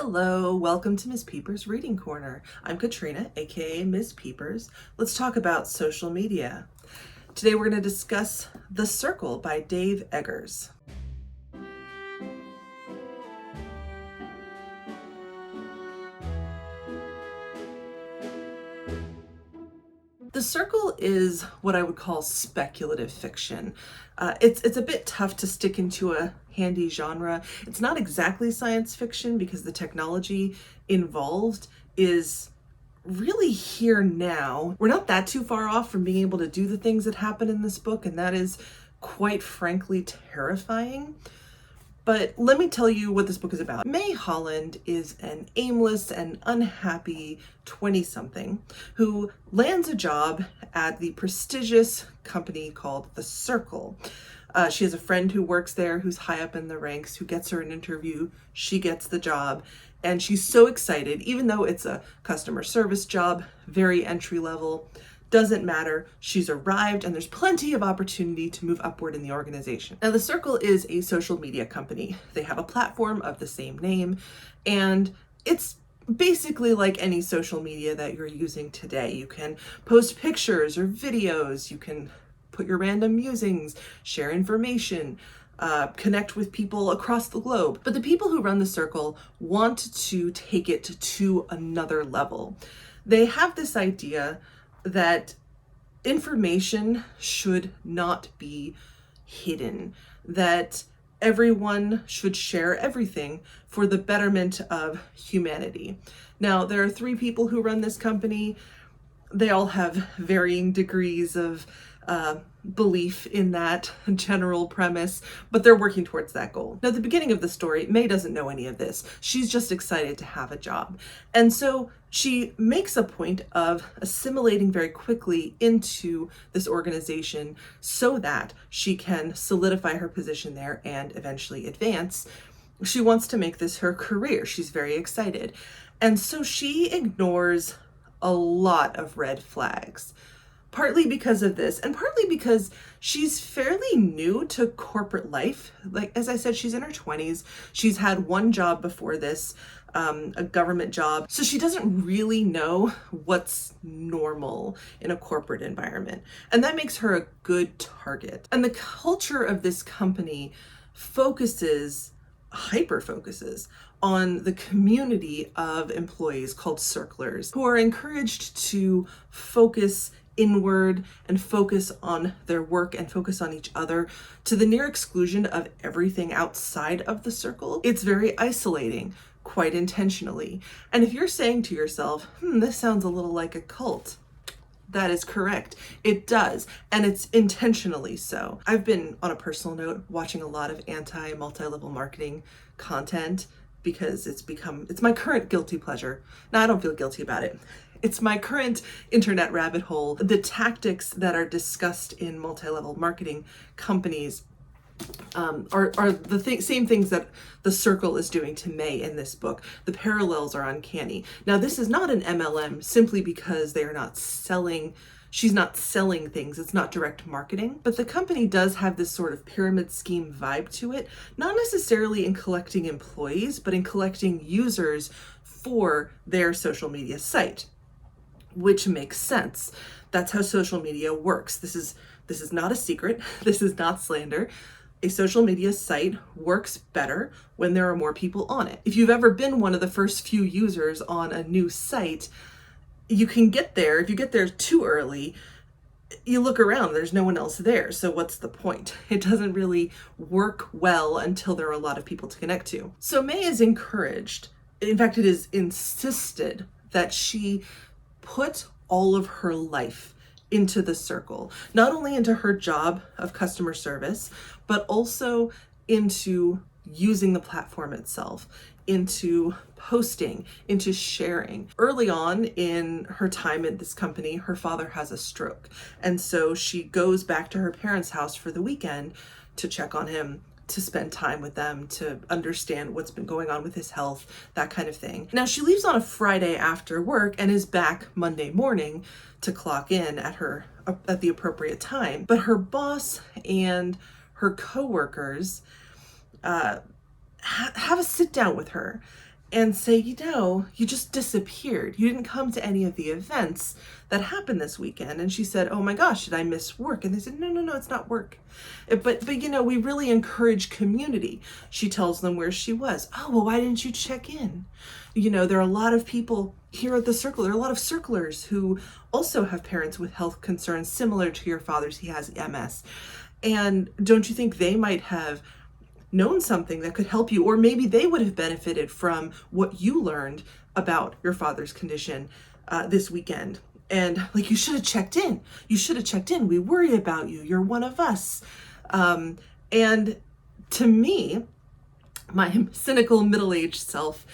Hello, welcome to Ms. Peepers Reading Corner. I'm Katrina, aka Ms. Peepers. Let's talk about social media. Today we're going to discuss The Circle by Dave Eggers. The Circle is what I would call speculative fiction. It's a bit tough to stick into a handy genre. It's not exactly science fiction because the technology involved is really here now. We're not that too far off from being able to do the things that happen in this book, and that is quite frankly terrifying. But let me tell you what this book is about. May Holland is an aimless and unhappy 20-something who lands a job at the prestigious company called The Circle. She has a friend who works there who's high up in the ranks, who gets her an interview. She gets the job, and she's so excited, even though it's a customer service job, very entry level. Doesn't matter. She's arrived and there's plenty of opportunity to move upward in the organization. Now, The Circle is a social media company. They have a platform of the same name, and it's basically like any social media that you're using today. You can post pictures or videos, you can put your random musings, share information, connect with people across the globe. But the people who run The Circle want to take it to another level. They have this idea that information should not be hidden, that everyone should share everything for the betterment of humanity. Now, there are three people who run this company. They all have varying degrees of belief in that general premise, but they're working towards that goal. Now, at the beginning of the story, May doesn't know any of this. She's just excited to have a job. And so she makes a point of assimilating very quickly into this organization so that she can solidify her position there and eventually advance. She wants to make this her career. She's very excited. And so she ignores a lot of red flags. Partly because of this, and partly because she's fairly new to corporate life. Like, as I said, she's in her 20s. She's had one job before this, a government job. So she doesn't really know what's normal in a corporate environment. And that makes her a good target. And the culture of this company hyper focuses on the community of employees called circlers, who are encouraged to focus inward and focus on their work and focus on each other to the near exclusion of everything outside of the circle. It's very isolating, quite intentionally. And if you're saying to yourself, this sounds a little like a cult, that is correct. It does. And it's intentionally so. I've been, on a personal note, watching a lot of multi-level marketing content because it's my current guilty pleasure. Now, I don't feel guilty about it. It's my current internet rabbit hole. The tactics that are discussed in multi-level marketing companies are the same things that The Circle is doing to May in this book. The parallels are uncanny. Now, this is not an MLM simply because they are not selling. She's not selling things. It's not direct marketing. But the company does have this sort of pyramid scheme vibe to it, not necessarily in collecting employees, but in collecting users for their social media site, which makes sense. That's how social media works. This is not a secret. This is not slander. A social media site works better when there are more people on it. If you've ever been one of the first few users on a new site, you can get there. If you get there too early, you look around, there's no one else there. So what's the point? It doesn't really work well until there are a lot of people to connect to. So May is encouraged. In fact, it is insisted that she put all of her life into The Circle, not only into her job of customer service, but also into using the platform itself, into posting, into sharing. Early on in her time at this company, her father has a stroke. And so she goes back to her parents' house for the weekend to check on him, to spend time with them, to understand what's been going on with his health, that kind of thing. Now, she leaves on a Friday after work and is back Monday morning to clock in at the appropriate time. But her boss and her coworkers have a sit down with her, and say, you just disappeared. You didn't come to any of the events that happened this weekend. And she said, oh my gosh, did I miss work? And they said, no, it's not work. But we really encourage community. She tells them where she was. Oh, well, why didn't you check in? There are a lot of people here at the Circle. There are a lot of circlers who also have parents with health concerns similar to your father's. He has MS. And don't you think they might have known something that could help you, or maybe they would have benefited from what you learned about your father's condition this weekend? And you should have checked in. You should have checked in. We worry about you. You're one of us. And to me, my cynical middle-aged self,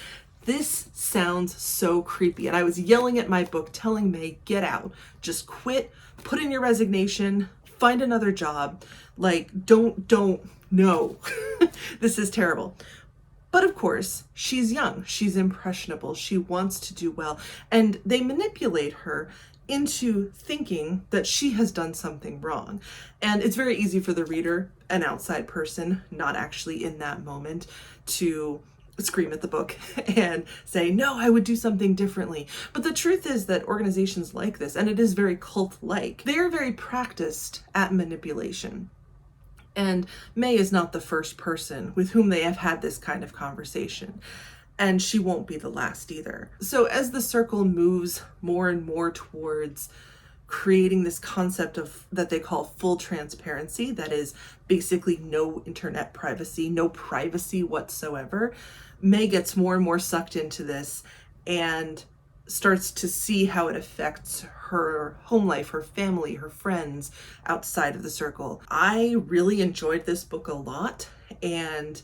this sounds so creepy. And I was yelling at my book, telling May, get out, just quit, put in your resignation, find another job. Don't, no, this is terrible. But of course, she's young, she's impressionable, she wants to do well, and they manipulate her into thinking that she has done something wrong. And it's very easy for the reader, an outside person, not actually in that moment, to scream at the book and say, no, I would do something differently. But the truth is that organizations like this, and it is very cult-like, they are very practiced at manipulation. And May is not the first person with whom they have had this kind of conversation. And she won't be the last either. So as the Circle moves more and more towards creating this concept of that they call full transparency, that is basically no internet privacy, no privacy whatsoever, May gets more and more sucked into this and starts to see how it affects her home life, her family, her friends outside of the Circle. I really enjoyed this book a lot, and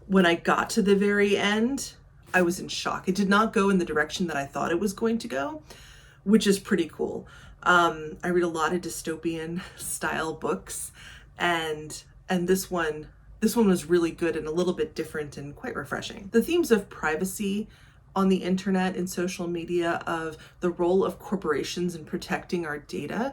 when I got to the very end, I was in shock. It did not go in the direction that I thought it was going to go, which is pretty cool. I read a lot of dystopian style books, and this one was really good and a little bit different and quite refreshing. The themes of privacy on the internet and social media, of the role of corporations in protecting our data,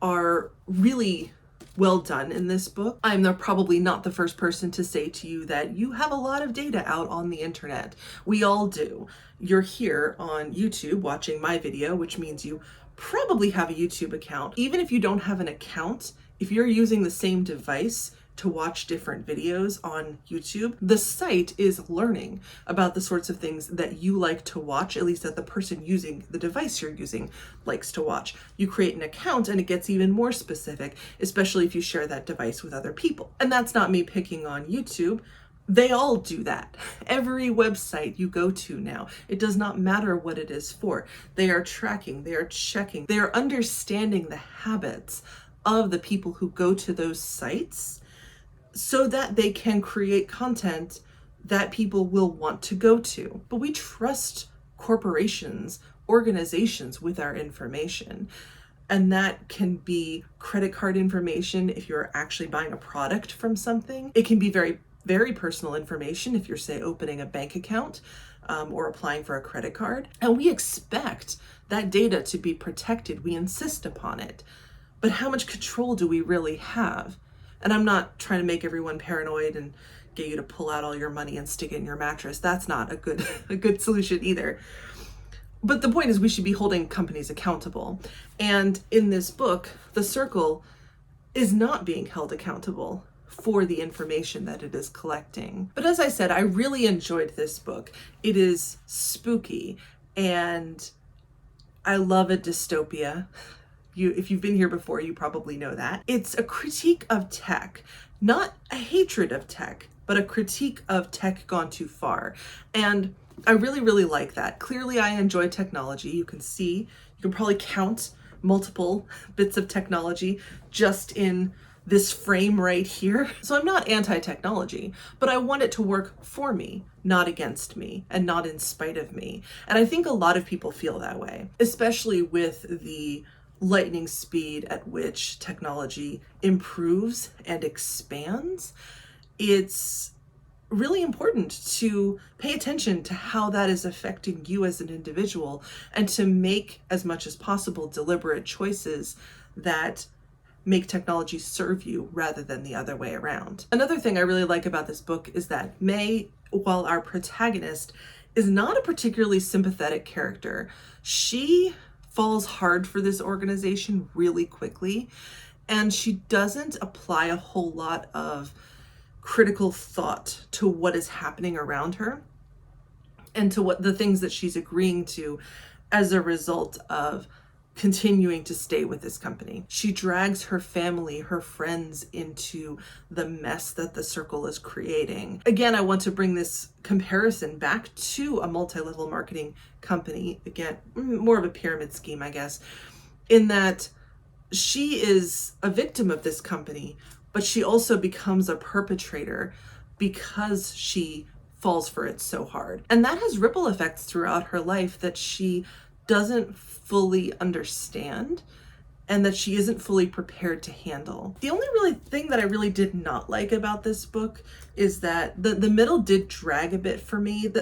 are really well done in this book. I'm probably not the first person to say to you that you have a lot of data out on the internet. We all do. You're here on YouTube watching my video, which means you probably have a YouTube account. Even if you don't have an account, if you're using the same device to watch different videos on YouTube, the site is learning about the sorts of things that you like to watch, at least that the person using the device you're using likes to watch. You create an account and it gets even more specific, especially if you share that device with other people. And that's not me picking on YouTube. They all do that. Every website you go to now, it does not matter what it is for. They are tracking, they are checking, they are understanding the habits of the people who go to those sites, so that they can create content that people will want to go to. But we trust corporations, organizations with our information. And that can be credit card information if you're actually buying a product from something. It can be very, very personal information if you're, say, opening a bank account or applying for a credit card. And we expect that data to be protected. We insist upon it. But how much control do we really have? And I'm not trying to make everyone paranoid and get you to pull out all your money and stick it in your mattress. That's not a good solution either. But the point is, we should be holding companies accountable. And in this book, the Circle is not being held accountable for the information that it is collecting. But as I said, I really enjoyed this book. It is spooky, and I love a dystopia. If you've been here before, you probably know that. It's a critique of tech, not a hatred of tech, but a critique of tech gone too far. And I really, really like that. Clearly, I enjoy technology. You can probably count multiple bits of technology just in this frame right here. So I'm not anti-technology, but I want it to work for me, not against me, and not in spite of me. And I think a lot of people feel that way, especially with the lightning speed at which technology improves and expands. It's really important to pay attention to how that is affecting you as an individual, and to make, as much as possible, deliberate choices that make technology serve you rather than the other way around. Another thing I really like about this book is that May, while our protagonist, is not a particularly sympathetic character. She falls hard for this organization really quickly, and she doesn't apply a whole lot of critical thought to what is happening around her and to what the things that she's agreeing to as a result of continuing to stay with this company. She drags her family, her friends into the mess that the circle is creating. Again, I want to bring this comparison back to a multi-level marketing company. Again, more of a pyramid scheme, I guess, in that she is a victim of this company, but she also becomes a perpetrator because she falls for it so hard. And that has ripple effects throughout her life that she doesn't fully understand and that she isn't fully prepared to handle. The only really thing that I really did not like about this book is that the middle did drag a bit for me.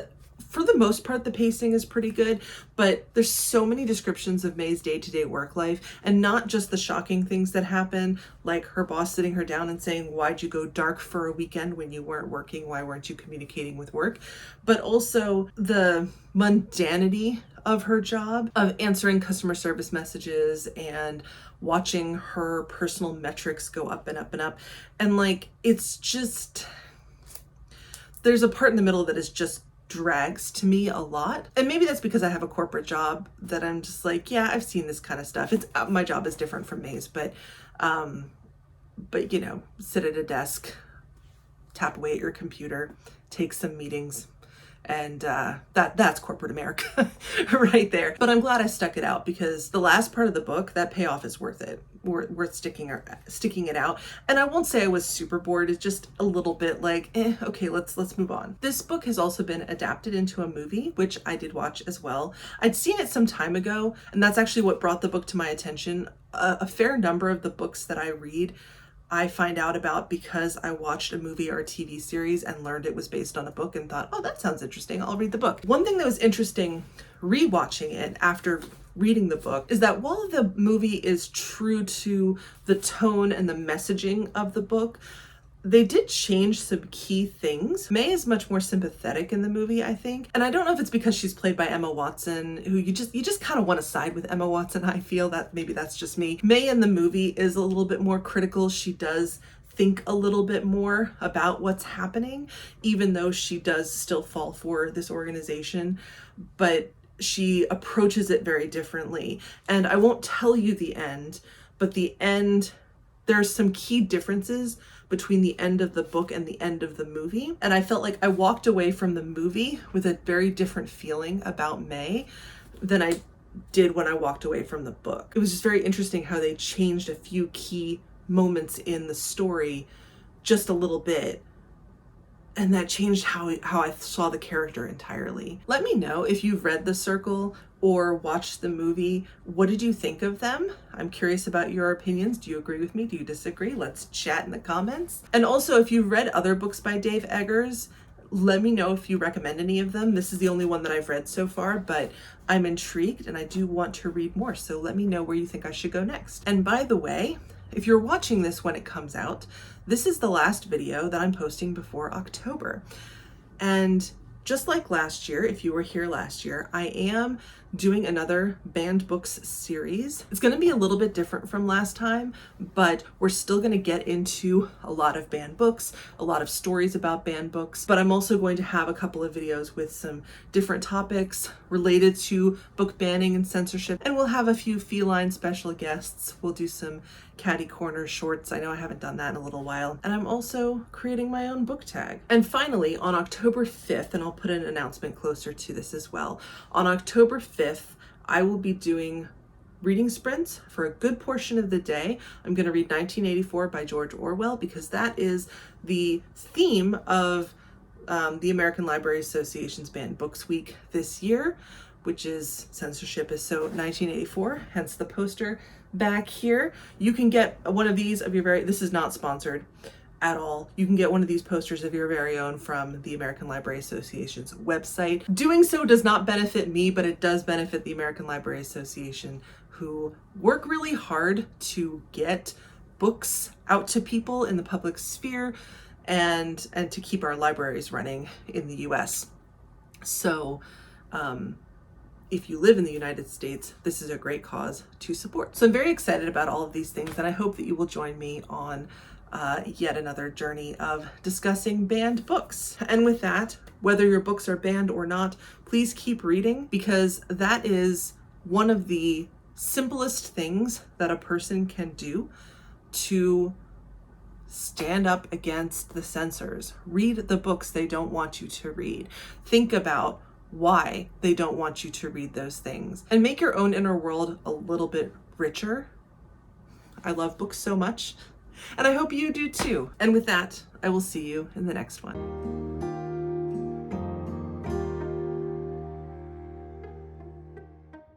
For the most part, the pacing is pretty good, but there's so many descriptions of May's day-to-day work life, and not just the shocking things that happen, like her boss sitting her down and saying, "Why'd you go dark for a weekend when you weren't working? Why weren't you communicating with work?" But also the mundanity of her job, of answering customer service messages and watching her personal metrics go up and up and up. And like, it's just, there's a part in the middle that is just drags to me a lot. And maybe that's because I have a corporate job that I'm just like, yeah, I've seen this kind of stuff. It's my job is different from May's, but you know, sit at a desk, tap away at your computer, take some meetings, and that's corporate America right there. But I'm glad I stuck it out, because the last part of the book, that payoff is worth it. Worth sticking it out. And I won't say I was super bored. It's just a little bit like, okay, let's move on. This book has also been adapted into a movie, which I did watch as well. I'd seen it some time ago, and that's actually what brought the book to my attention. A fair number of the books that I read, I find out about because I watched a movie or a TV series and learned it was based on a book and thought, oh, that sounds interesting, I'll read the book. One thing that was interesting rewatching it after reading the book is that while the movie is true to the tone and the messaging of the book, they did change some key things. May is much more sympathetic in the movie, I think. And I don't know if it's because she's played by Emma Watson, who you just kind of want to side with Emma Watson. I feel that maybe that's just me. May in the movie is a little bit more critical. She does think a little bit more about what's happening, even though she does still fall for this organization. But she approaches it very differently. And I won't tell you the end, but the end, there's some key differences between the end of the book and the end of the movie. And I felt like I walked away from the movie with a very different feeling about May than I did when I walked away from the book. It was just very interesting how they changed a few key moments in the story just a little bit. And that changed how I saw the character entirely. Let me know if you've read The Circle or watched the movie. What did you think of them? I'm curious about your opinions. Do you agree with me? Do you disagree? Let's chat in the comments. And also, if you've read other books by Dave Eggers, let me know if you recommend any of them. This is the only one that I've read so far, but I'm intrigued and I do want to read more. So let me know where you think I should go next. And by the way, if you're watching this when it comes out, this is the last video that I'm posting before October. And just like last year, if you were here last year, I am doing another banned books series. It's going to be a little bit different from last time, but we're still going to get into a lot of banned books, a lot of stories about banned books, but I'm also going to have a couple of videos with some different topics related to book banning and censorship, and we'll have a few feline special guests. We'll do some Catty Corner shorts. I know I haven't done that in a little while. And I'm also creating my own book tag. And finally, on October 5th, and I'll put an announcement closer to this as well, on October 5th, I will be doing reading sprints for a good portion of the day. I'm going to read 1984 by George Orwell, because that is the theme of the American Library Association's Banned Books Week this year, which is censorship is so 1984, hence the poster back here. You can get one of these of your very, this is not sponsored at all. You can get one of these posters of your very own from the American Library Association's website. Doing so does not benefit me, but it does benefit the American Library Association, who work really hard to get books out to people in the public sphere and to keep our libraries running in the US. So, if you live in the United States, this is a great cause to support. So I'm very excited about all of these things, and I hope that you will join me on yet another journey of discussing banned books. And with that, whether your books are banned or not, please keep reading, because that is one of the simplest things that a person can do to stand up against the censors. Read the books they don't want you to read. Think about why they don't want you to read those things, and make your own inner world a little bit richer. I love books so much, and I hope you do too. And with that, I will see you in the next one.